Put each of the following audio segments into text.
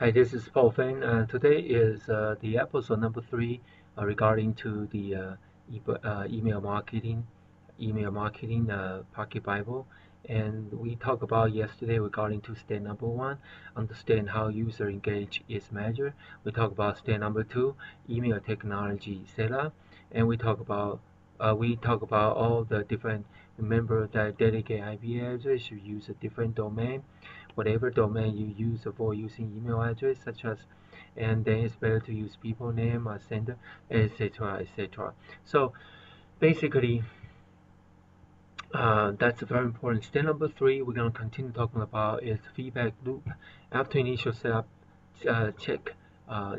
Hi, this is Paul Fan. Today is the episode number 3 regarding to the email marketing Pocket Bible, and we talked about yesterday regarding to step number 1, understand how user engage is measured. We talked about step number 2, email technology setup, and we talk about all the different. Remember that dedicate IP address, you use a different domain whatever domain you use for using email address such as, and then it's better to use people name or sender, etc. So basically that's very important. Step number 3 we're going to continue talking about is feedback loop. After initial setup, check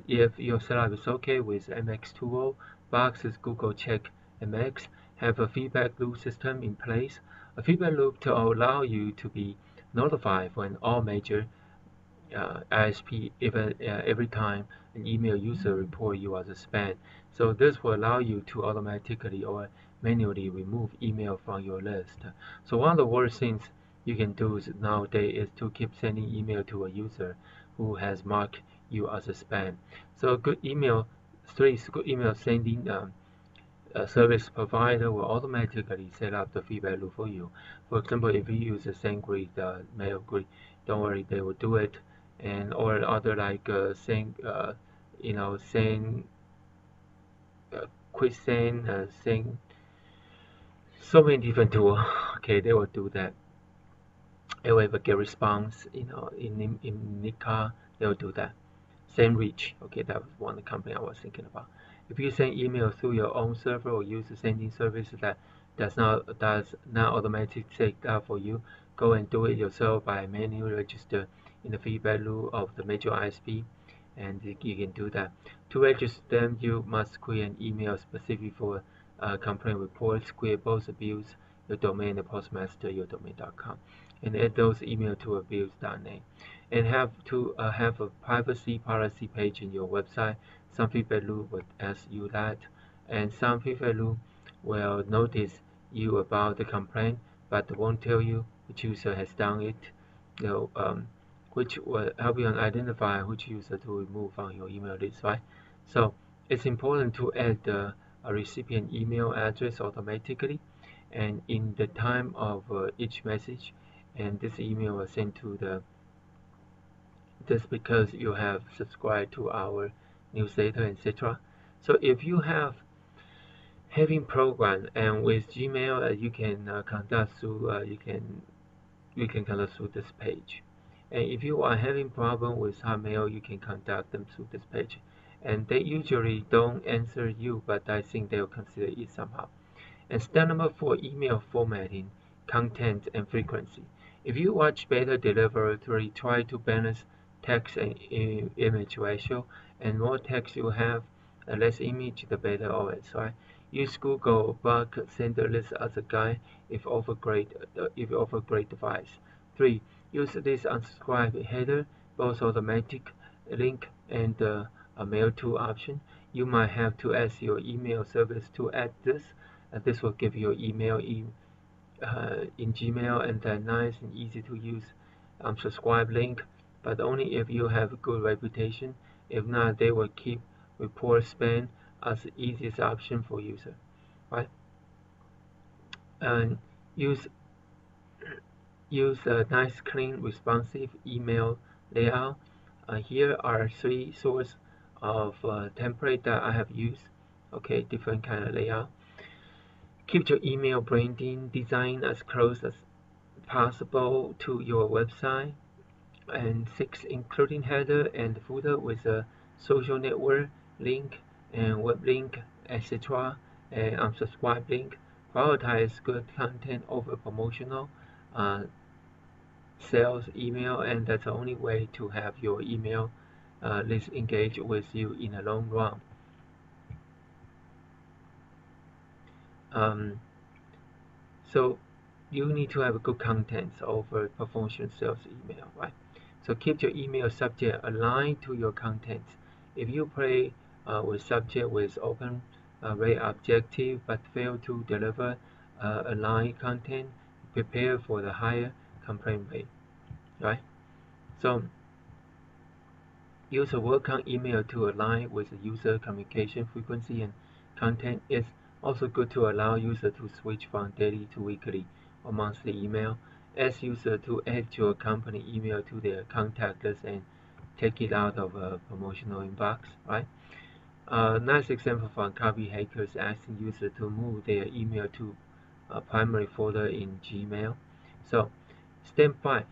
if your setup is okay with MX20 boxes. Google check MX, have a feedback loop system in place. A feedback loop to allow you to be notified when all major ISP every time an email user report you as a spam. So this will allow you to automatically or manually remove email from your list. So one of the worst things you can do nowadays is to keep sending email to a user who has marked you as a spam. So good email sending service provider will automatically set up the feedback loop for you. For example, if you use the SendGrid, MailGrid, don't worry, they will do it. And or other like send, quick send so many different tools. Okay, they will do that. They will get response. In Nika, they will do that. SendReach, okay, that was one of the company I was thinking about. If you send email through your own server or use a sending service that does not automatically take that for you, go and do it yourself by manually register in the feedback loop of the major ISP, and you can do that. To register them, you must create an email specific for complaint reports. Create both abuse your domain and postmaster your domain.com, and add those email to abuse.net, and have to have a privacy policy page in your website. Some feedback loop will ask you that, and some feedback loop will notice you about the complaint, but won't tell you which user has done it. You know, which will help you identify which user to remove from your email list, right? So it's important to add a recipient email address automatically, and in the time of each message, and this email was sent to the just because you have subscribed to our newsletter, etc. So if you have having program and with Gmail, you can conduct through you can conduct through this page. And if you are having problem with Hotmail, you can contact them through this page. And they usually don't answer you, but I think they'll consider it somehow. And step number 4, email formatting, content, and frequency. If you watch better delivery, try to balance text and image ratio. And more text you have, less image, the better always, right? Use Google bulk sender list as a guide if offer great device. 3. Use this unsubscribe header, both automatic link and a mail to option. You might have to ask your email service to add this. This will give you email in Gmail, and then nice and easy to use subscribe link, but only if you have a good reputation. If not, they will keep report spam as the easiest option for user, right? And use a nice, clean, responsive email layout. Here are 3 sources of template that I have used. Okay, different kind of layout. Keep your email branding design as close as possible to your website. And 6, including header and footer with a social network link and web link, etc. and unsubscribe link. Prioritize good content over promotional uh, sales email, and that's the only way to have your email list engage with you in the long run. So you need to have good content over promotion sales email, right? So keep your email subject aligned to your content. If you play with subject with open rate objective but fail to deliver aligned content, prepare for the higher complaint rate, right? So Use a welcome email to align with the user communication frequency and content. It's also good to allow users to switch from daily to weekly or monthly email. Ask users to add your company email to their contact list and take it out of a promotional inbox, right? Nice example from copy hackers asking users to move their email to a primary folder in Gmail. So, step 5.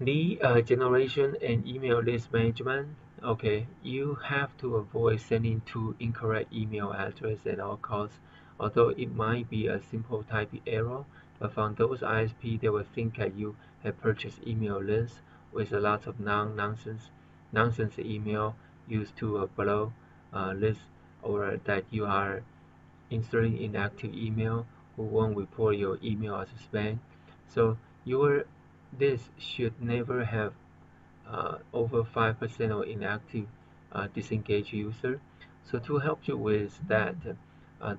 Lead generation and email list management. Okay, you have to avoid sending to incorrect email address at all costs. Although it might be a simple typing error, but from those ISP, they will think that you have purchased email lists with a lot of nonsense email used to blow list, or that you are inserting inactive email who won't report your email as spam. So your list should never have over 5% of inactive disengaged user. So to help you with that,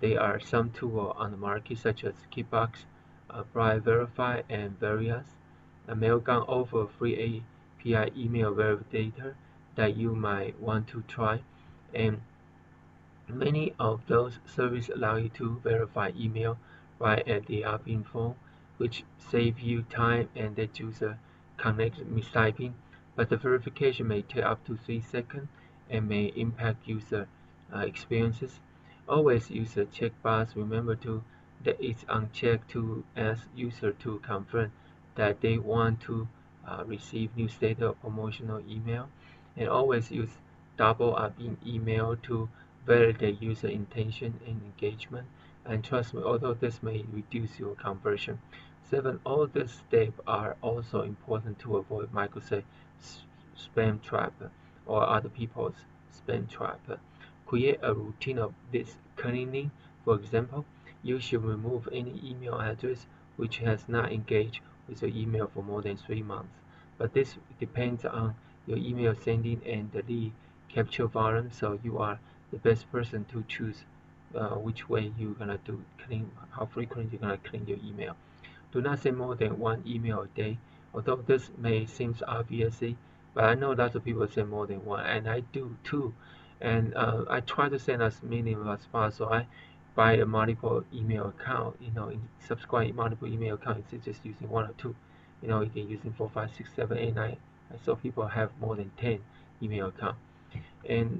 there are some tools on the market such as Keepbox, Bright Verify, and Verias. Mailgun offer free API email validator that you might want to try, and many of those services allow you to verify email right at the opt-in form, which saves you time and let user connect mistyping, but the verification may take up to 3 seconds and may impact user experiences. Always use a checkbox. Remember to that it's unchecked to ask user to confirm that they want to receive new status or promotional email, and always use double opt-in email to validate user intention and engagement. And trust me, although this may reduce your conversion, 7. All these steps are also important to avoid Microsoft spam trap or other people's spam trap. Create a routine of this cleaning. For example, you should remove any email address which has not engaged with your email for more than 3 months. But this depends on your email sending and the lead capture volume, so you are the best person to choose which way you're gonna do clean, how frequently you're gonna clean your email. Do not send more than 1 email a day. Although this may seem obvious, but I know lots of people send more than one, and I do too. And I try to send as many as possible. So I buy a multiple email account. Subscribe multiple email accounts. It's just using 1 or 2. You can using 4, 5, 6, 7, 8, 9. I saw people have more than 10 email accounts. And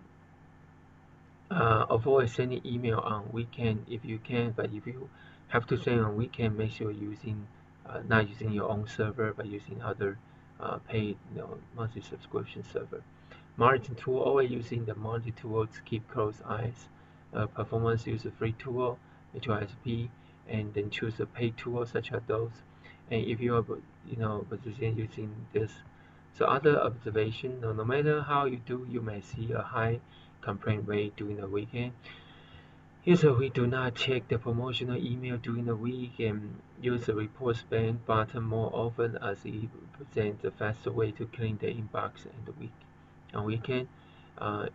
avoid sending email on weekend if you can, but if you have to send on weekend, make sure using not using your own server, but using other paid monthly subscription server. Monitoring tool, always using the monitor tool to keep close eyes. Performance, use a free tool, HRSP, and then choose a paid tool such as those. And if you are position using this, so other observation, no matter how you do, you may see a high complaint rate during the weekend. Usually we do not check the promotional email during the week and use the report spam button more often, as it presents a faster way to clean the inbox in the week. On weekend,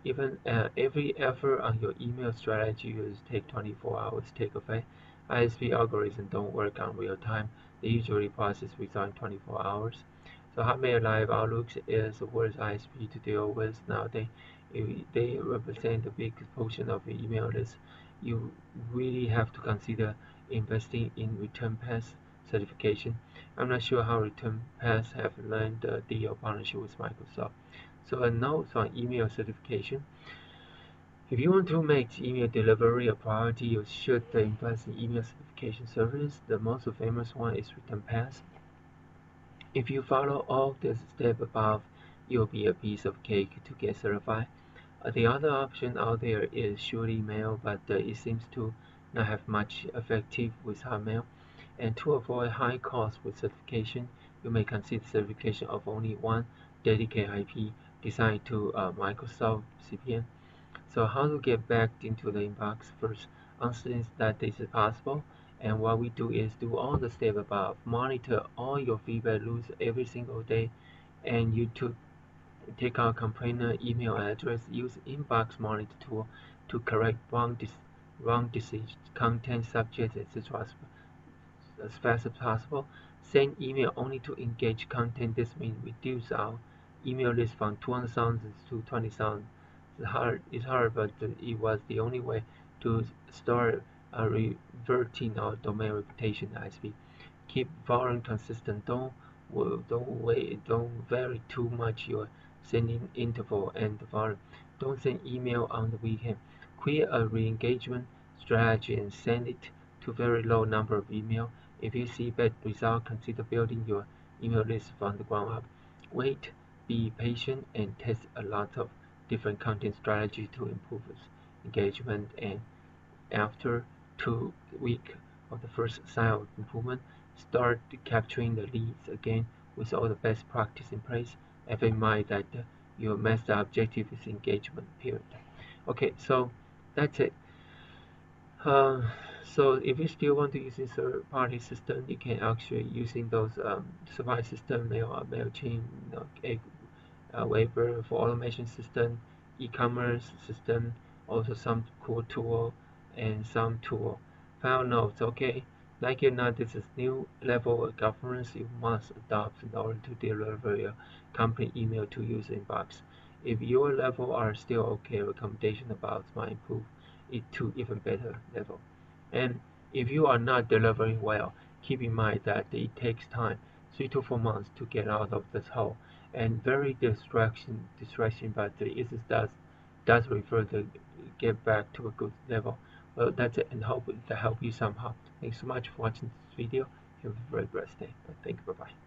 even every effort on your email strategy will take 24 hours to take effect. ISP algorithms don't work on real time. They usually process results in 24 hours. So Hotmail Live Outlook is the worst ISP to deal with nowadays. They represent a big portion of your email list. You really have to consider investing in Return Pass certification. I'm not sure how Return Pass have learned the deal partnership with Microsoft. So a note on email certification. If you want to make email delivery a priority, you should invest in email certification service. The most famous one is Return Pass. If you follow all the steps above, you'll be a piece of cake to get certified. The other option out there is SureEmail, but it seems to not have much effective with Hotmail. And to avoid high cost with certification, you may consider certification of only one dedicated IP designed to Microsoft CPM. So how to get back into the inbox? First, understand that this is possible. And what we do is do all the steps above. Monitor all your feedback loops every single day, and you take out complainer email address. Use inbox monitor tool to correct wrong decision, content, subject, etc. as fast as possible. Send email only to engage content. This means reduce our email list from 200,000 to 20,000. It's hard, but it was the only way to start reverting our domain reputation ISP. Keep volume consistent. Don't vary too much your sending interval and volume. Don't send email on the weekend. Create a re-engagement strategy and send it to very low number of email. If you see bad result, consider building your email list from the ground up. Wait, be patient, and test a lot of different content strategy to improve engagement. And after 2 weeks of the first sign of improvement, start capturing the leads again with all the best practice in place. Have in mind that your master objective is engagement, period. Okay, so that's it. Uh, so if you still want to use this third-party system, you can actually using those supply system, MailChimp, Weber for automation system, e-commerce system, also some cool tool and some tool. Final notes, okay. Like it or not, this is new level of governance you must adopt in order to deliver your company email to user inbox. If your level are still okay, recommendation about might improve it to even better level. And if you are not delivering well, keep in mind that it takes time, 3 to 4 months to get out of this hole, and very distraction, but it does refer to get back to a good level. Well, that's it, and hope that help you somehow. Thanks so much for watching this video. Have a very blessed day. Thank you. Bye bye.